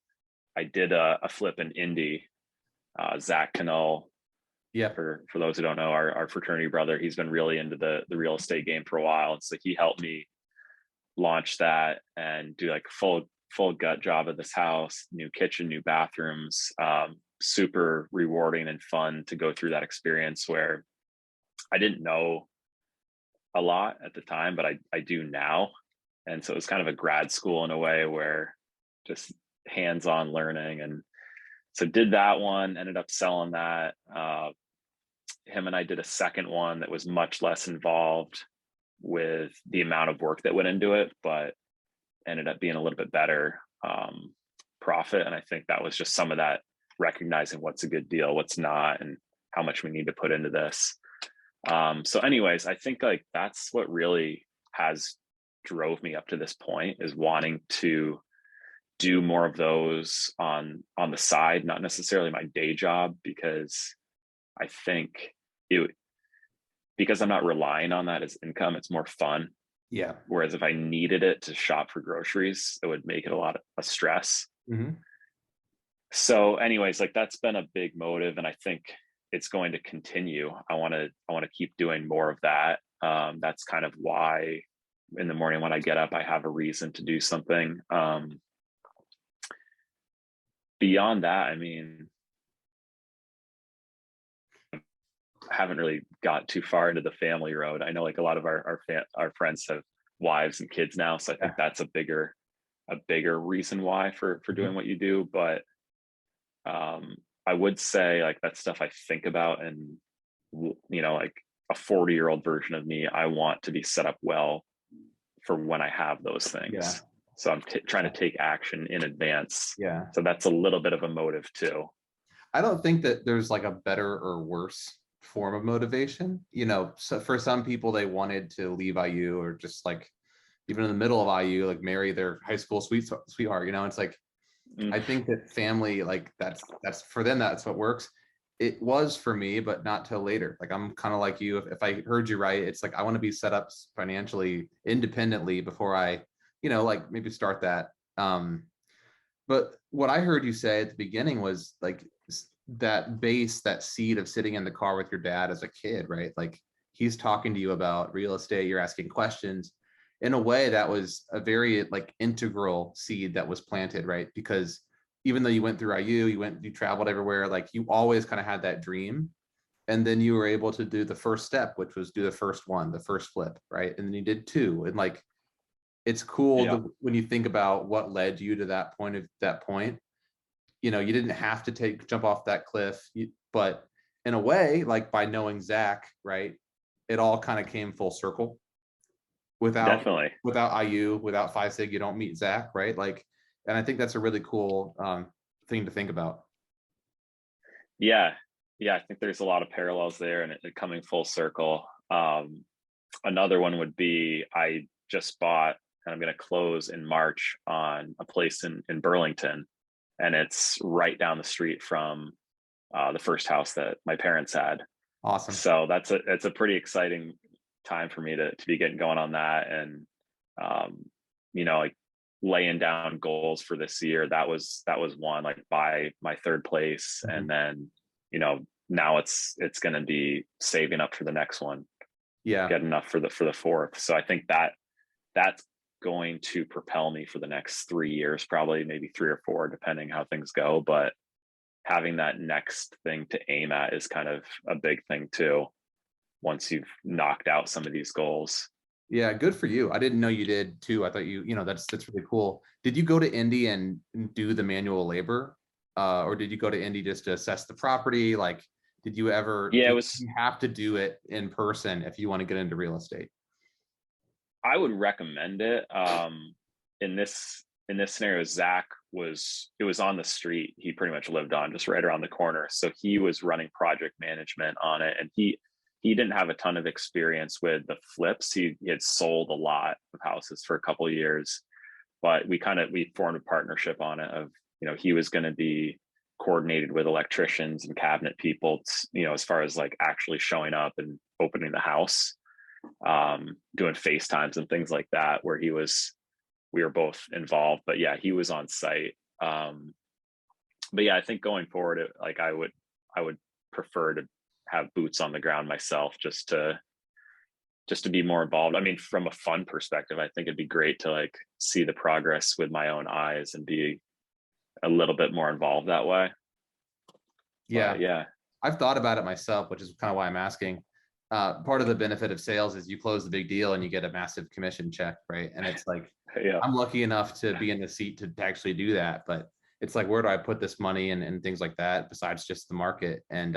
I did a flip in Indy. Zach Canal, Yeah. for those who don't know, our fraternity brother, he's been really into the real estate game for a while. And so he helped me launch that and do like full gut job of this house, new kitchen, new bathrooms. Super rewarding and fun to go through that experience, where I didn't know a lot at the time, but I do now. And so it was kind of a grad school in a way, where just hands-on learning. And so did that one, ended up selling that. Him and I did a second one that was much less involved with the amount of work that went into it, but ended up being a little bit better profit. And I think that was just some of that recognizing what's a good deal, what's not, and how much we need to put into this. So anyways, I think like that's what really has drove me up to this point, is wanting to do more of those on the side, not necessarily my day job, because I think because I'm not relying on that as income, it's more fun. Yeah. Whereas if I needed it to shop for groceries, it would make it a lot of stress. Mm-hmm. So anyways, like that's been a big motive, and I think it's going to continue. I want to keep doing more of that. That's kind of why in the morning when I get up, I have a reason to do something. Beyond that, I mean, I haven't really got too far into the family road. I know like a lot of our friends have wives and kids now, so I think that's a bigger reason why for doing what you do. But I would say like that's stuff I think about, and like a 40-year-old version of me, I want to be set up well for when I have those things. Yeah. So I'm trying to take action in advance. Yeah. So that's a little bit of a motive too. I don't think that there's like a better or worse form of motivation. So for some people, they wanted to leave IU, or just like even in the middle of IU, like marry their high school sweetheart. It's like, I think that family, like that's for them, that's what works. It was for me, but not till later. Like I'm kind of like you. If I heard you right, it's like I want to be set up financially independently before I, like maybe start that. But what I heard you say at the beginning was like that seed of sitting in the car with your dad as a kid, right? Like he's talking to you about real estate, you're asking questions. In a way, that was a very like integral seed that was planted, right? Because even though you went through IU, you traveled everywhere, like you always kind of had that dream. And then you were able to do the first step, which was do the first flip, right? And then you did two. And like, it's cool when you think about what led you to that point. You didn't have to jump off that cliff, but in a way, like by knowing Zach, right, it all kind of came full circle. Without IU, without Phi Sig, you don't meet Zach, right? Like, and I think that's a really cool thing to think about. Yeah, I think there's a lot of parallels there, and it coming full circle. Another one would be I just bought, and I'm going to close in March on a place in Burlington, and it's right down the street from the first house that my parents had. Awesome. So it's a pretty exciting time for me to be getting going on that. And like laying down goals for this year, that was one, like buy my third place. Mm-hmm. And then now it's going to be saving up for the next one, get enough for the fourth. So I think that's going to propel me for the next 3 years, probably maybe 3 or 4, depending how things go. But having that next thing to aim at is kind of a big thing too. once you've knocked out some of these goals. Yeah, good for you. I didn't know you did too. I thought that's really cool. Did you go to Indy and do the manual labor? Or did you go to Indy just to assess the property? Like, did you ever, Yeah, it did was, you have to do it in person if you want to get into real estate? I would recommend it. In this scenario, Zach it was on the street he pretty much lived on, just right around the corner. So he was running project management on it, and he didn't have a ton of experience with the flips. He had sold a lot of houses for a couple of years, but we formed a partnership on it of, he was going to be coordinated with electricians and cabinet people, as far as like actually showing up and opening the house, doing FaceTimes and things like that, where we were both involved. But yeah, he was on site. But yeah, I think going forward, I would prefer to have boots on the ground myself, just to be more involved. I mean, from a fun perspective, I think it'd be great to like see the progress with my own eyes and be a little bit more involved that way. Yeah, But yeah. I've thought about it myself, which is kind of why I'm asking. Part of the benefit of sales is you close the big deal and you get a massive commission check, right? And it's like, Yeah. I'm lucky enough to be in the seat to actually do that, but it's like, where do I put this money and things like that besides just the market? And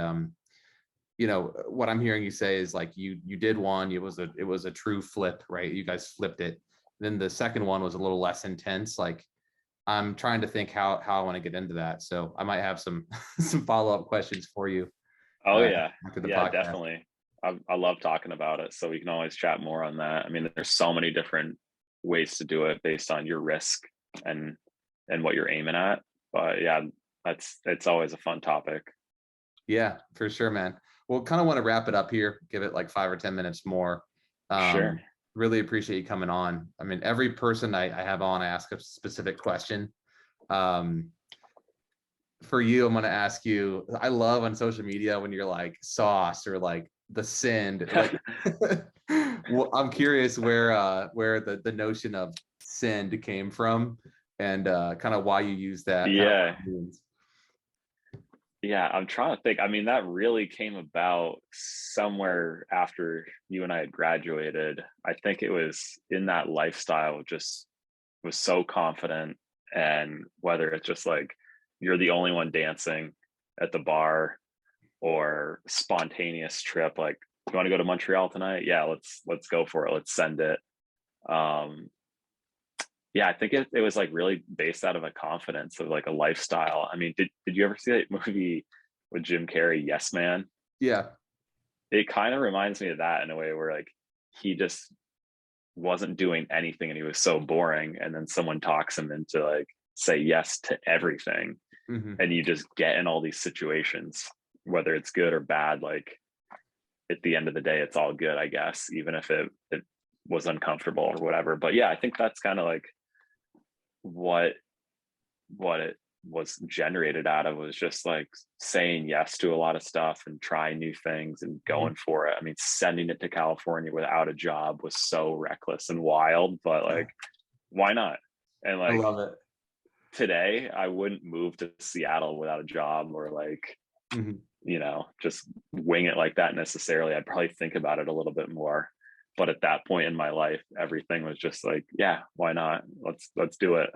what I'm hearing you say is like you did one, it was a true flip, right? You guys flipped it. Then the second one was a little less intense. Like, I'm trying to think how I want to get into that. So I might have some some follow-up questions for you Oh yeah. after the Yeah, podcast. definitely. I love talking about it. So we can always chat more on that. I mean, there's so many different ways to do it based on your risk and what you're aiming at. But yeah, it's always a fun topic. Yeah, for sure, man. We'll kind of want to wrap it up here, give it like 5 or 10 minutes more. Sure. Really appreciate you coming on. I mean, every person I have on, I ask a specific question. Um, for you, I'm going to ask you, I love on social media when you're like sauce or like the send, like, well, I'm curious where the notion of send came from and kind of why you use that kind Yeah. of. Yeah, I'm trying to think. I mean, that really came about somewhere after you and I had graduated. I think it was in that lifestyle, just was so confident. And whether it's just like you're the only one dancing at the bar, or spontaneous trip, like, you want to go to Montreal tonight? Yeah, let's go for it. Let's send it. Um, yeah, I think it was like really based out of a confidence of like a lifestyle. I mean, did you ever see that movie with Jim Carrey, Yes Man? Yeah. It kind of reminds me of that in a way, where like he just wasn't doing anything and he was so boring, and then someone talks him into like say yes to everything, Mm-hmm. and you just get in all these situations, whether it's good or bad. Like at the end of the day, it's all good, I guess, even if it was uncomfortable or whatever. But yeah, I think that's kind of like what it was generated out of, was just like saying yes to a lot of stuff and trying new things and going for it. I mean, sending it to California without a job was so reckless and wild, but like, why not? And I like love it. today, I wouldn't move to Seattle without a job, or like, Mm-hmm. just wing it like that necessarily. I'd probably think about it a little bit more. But at that point in my life, everything was just like, yeah, why not? Let's do it.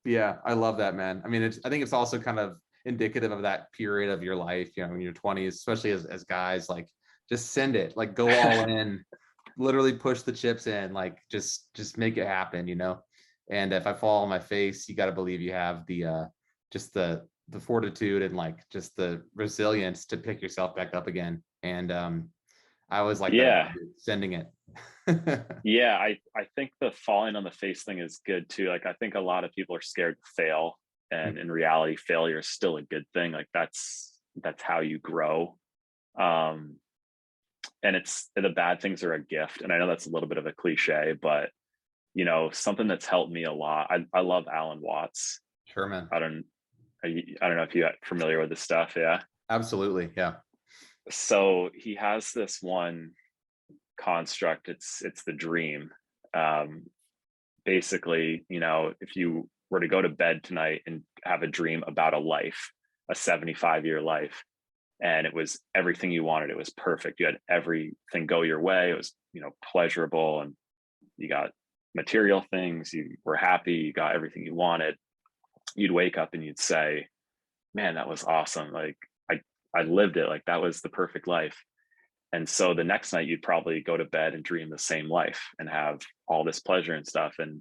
Yeah, I love that, man. I mean, I think it's also kind of indicative of that period of your life, in your 20s, especially as guys, like, just send it, like, go all in, literally push the chips in, like, just make it happen, And if I fall on my face, you got to believe you have the just the fortitude and like just the resilience to pick yourself back up again. And I always like that about Yeah. you, sending it. Yeah, I think the falling on the face thing is good too. Like, I think a lot of people are scared to fail, and in reality, failure is still a good thing. Like, that's how you grow. Um, and the bad things are a gift. And I know that's a little bit of a cliche, but something that's helped me a lot. I love Alan Watts. Sure, man. I don't know if you're familiar with this stuff. Yeah. Absolutely. Yeah. So he has this one construct. It's the dream. Basically, if you were to go to bed tonight and have a dream about a 75-year life, and it was everything you wanted. It was perfect. You had everything go your way. It was, pleasurable, and you got material things. You were happy. You got everything you wanted. You'd wake up and you'd say, man, that was awesome. Like I lived it. Like that was the perfect life. And so the next night you'd probably go to bed and dream the same life and have all this pleasure and stuff. And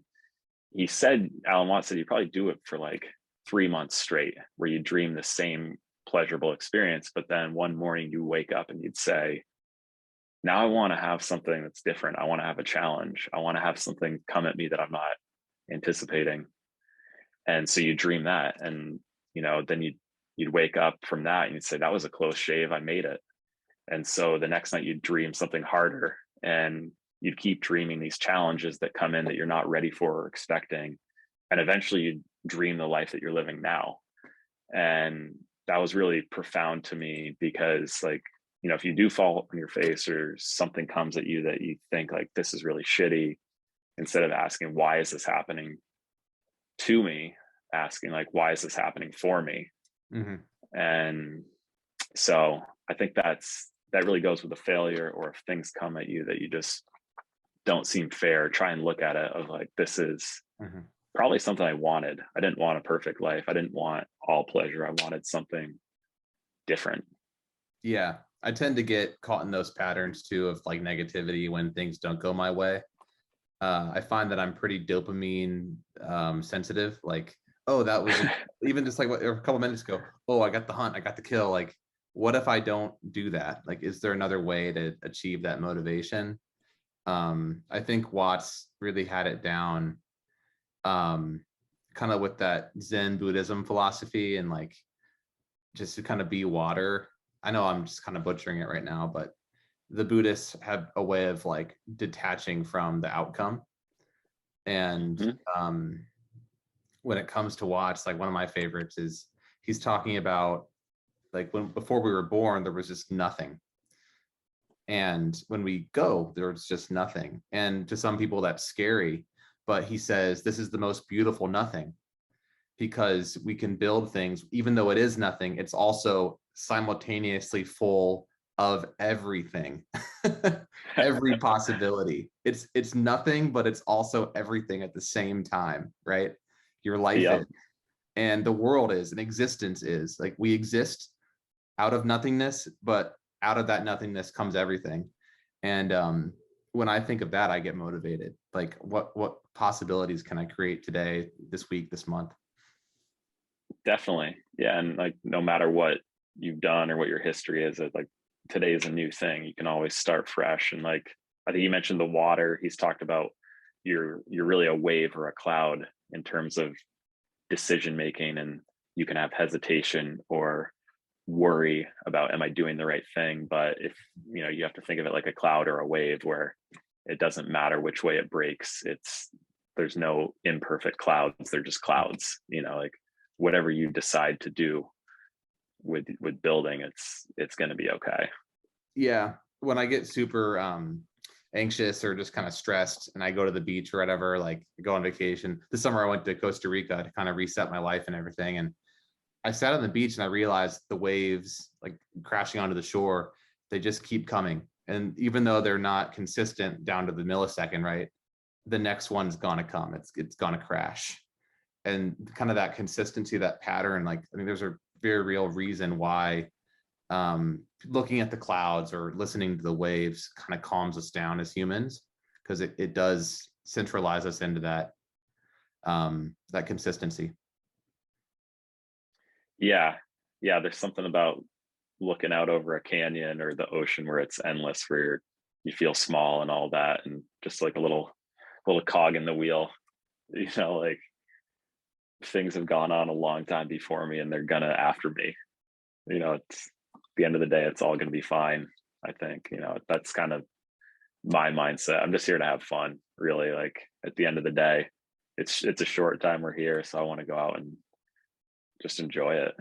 Alan Watts said you probably do it for like 3 months straight, where you dream the same pleasurable experience. But then one morning you wake up and you'd say, now I want to have something that's different. I want to have a challenge. I want to have something come at me that I'm not anticipating. And so you dream that, and then you'd wake up from that and you'd say, that was a close shave. I made it. And so the next night you'd dream something harder, and you'd keep dreaming these challenges that come in that you're not ready for or expecting. And eventually you'd dream the life that you're living now. And that was really profound to me, because if you do fall on your face or something comes at you that you think like, this is really shitty, instead of asking, why is this happening to me, asking like, why is this happening for me? Mm-hmm. And so I think that really goes with a failure, or if things come at you that you just don't seem fair, try and look at it of like, this is probably something I wanted. I didn't want a perfect life. I didn't want all pleasure. I wanted something different. Yeah. I tend to get caught in those patterns too, of like negativity when things don't go my way. I find that I'm pretty dopamine sensitive. Like, oh, that was even just like a couple minutes ago. Oh, I got the hunt. I got the kill. Like, what if I don't do that? Like, is there another way to achieve that motivation? I think Watts really had it down, kind of with that Zen Buddhism philosophy, and like just to kind of be water. I know I'm just kind of butchering it right now, but the Buddhists have a way of like detaching from the outcome. And when it comes to Watts, like one of my favorites is he's talking about like before we were born, there was just nothing. And when we go, there's just nothing. And to some people that's scary, but he says this is the most beautiful nothing, because we can build things, even though it is nothing, it's also simultaneously full of everything. Every possibility. It's nothing, but it's also everything at the same time, right? Your life is, and the world is, and existence is. Like, we exist out of nothingness, but out of that nothingness comes everything. And when I think of that, I get motivated. Like, what possibilities can I create today, this week, this month? Definitely. Yeah. And like, no matter what you've done or what your history is, like today is a new thing. You can always start fresh. And like, I think you mentioned the water. He's talked about you're really a wave or a cloud in terms of decision making, and you can have hesitation or worry about, am I doing the right thing? But if you have to think of it like a cloud or a wave, where it doesn't matter which way it breaks. There's no imperfect clouds. They're just clouds. Like whatever you decide to do with building, it's going to be okay. Yeah. When I get super anxious or just kind of stressed and I go to the beach or whatever, like go on vacation. This summer I went to Costa Rica to kind of reset my life and everything. And I sat on the beach and I realized the waves like crashing onto the shore, they just keep coming. And even though they're not consistent down to the millisecond, right? The next one's gonna come. It's gonna crash. And kind of that consistency, that pattern, like I think there's a very real reason why looking at the clouds or listening to the waves kind of calms us down as humans, because it does centralize us into that that consistency. Yeah. There's something about looking out over a canyon or the ocean where it's endless, where you feel small and all that, and just like a little cog in the wheel. Like things have gone on a long time before me, and they're gonna after me. It's the end of the day, it's all gonna be fine. I think that's kind of my mindset. I'm just here to have fun, really. Like at the end of the day, it's a short time we're here, so I want to go out and just enjoy it.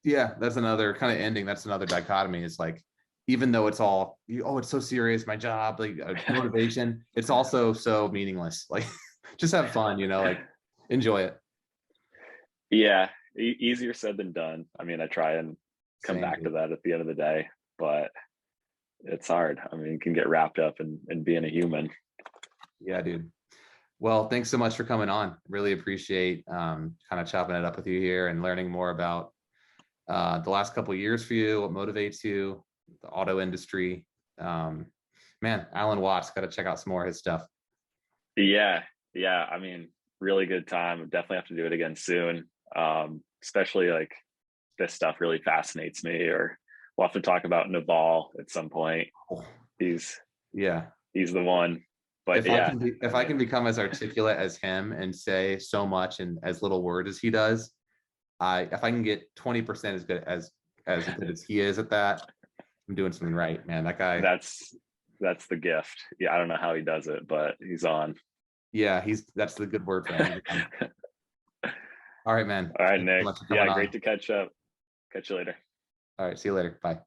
Yeah, that's another kind of ending. That's another dichotomy. It's like, even though it's all, it's so serious, my job, like motivation, it's also so meaningless. Like, just have fun, like enjoy it. Yeah, easier said than done. I mean, I try and come Same, back to dude. that at the end of the day. But it's hard. I mean, you can get wrapped up in being a human. Yeah, dude. Well, thanks so much for coming on. Really appreciate kind of chopping it up with you here and learning more about the last couple of years for you, what motivates you, the auto industry. Man, Alan Watts, got to check out some more of his stuff. Yeah, yeah. I mean, really good time. Definitely have to do it again soon. Especially like this stuff really fascinates me. Or we'll have to talk about Naval at some point. Oh, He's yeah. he's the one. But If I yeah, can be, if I I mean, can become as articulate as him and say so much in as little words as he does, if I can get 20% as good as he is at that, I'm doing something right, man. That guy, that's the gift. Yeah, I don't know how he does it, but he's on. yeah, that's the good word for him. All right, man. All right, Thanks so Nick. much for coming Yeah, on. great to catch up. Catch you later. All right, see you later. Bye.